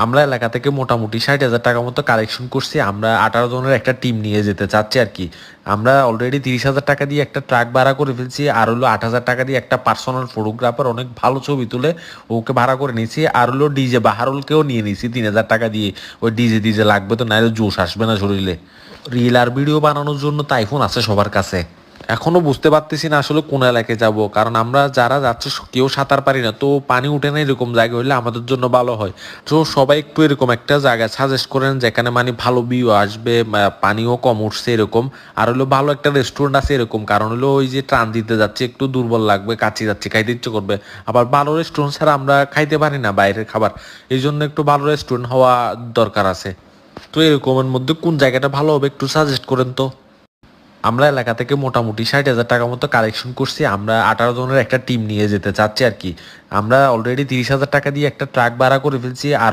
আমরা এলাকা থেকে মোটামুটি 60,000 টাকা মতো কালেকশন করছি। আমরা 18 জনের একটা টিম নিয়ে যেতে চাচ্ছি আর কি। আমরা অলরেডি 30,000 টাকা দিয়ে একটা ট্রাক ভাড়া করে ফেলছি, আর হলো 8,000 টাকা দিয়ে একটা পার্সোনাল ফটোগ্রাফার অনেক ভালো ছবি তুলে ওকে ভাড়া করে নিয়েছি, আর হলো ডিজে বাহারুলকেও নিয়ে নিয়েছি 3,000 টাকা দিয়ে। ওই ডিজে লাগবে তো, নাহলে জোশ আসবে না শরীরে। রিল আর ভিডিও বানানোর জন্য তো আইফোন আছে সবার কাছে। এখনো বুঝতে পারতেছি না আসলে কোন এলাকায় যাব, কারণ আমরা যারা যাচ্ছে কেউ সাঁতার পারি না, তো পানি উঠে না এরকম জায়গা হলে আমাদের জন্য ভালো হয়। তো সবাই একটু এরকম একটা জায়গা সাজেস্ট করেন যেখানে মানে ভালো ভিউ আসবে, পানিও কম উঠছে এরকম, আর হলো ভালো একটা রেস্টুরেন্ট আছে এরকম। কারণ হলো ওই যে ট্রান দিতে যাচ্ছে একটু দুর্বল লাগবে, কাছে যাচ্ছে খাইতে ইচ্ছে করবে, আবার ভালো রেস্টুরেন্ট ছাড়া আমরা খাইতে পারি না বাইরের খাবার। এই জন্য একটু ভালো রেস্টুরেন্ট হওয়া দরকার আছে। তো এরকমের মধ্যে কোন জায়গাটা ভালো হবে একটু সাজেস্ট করেন তো। আমরা এলাকা থেকে মোটামুটি 60,000 টাকা মতো কালেকশন করছি। আমরা 18 জনের একটা টিম নিয়ে যেতে চাচ্ছি আর কি। আমরা অলরেডি 30,000 টাকা দিয়ে একটা ট্রাক ভাড়া করে ফেলছি, আর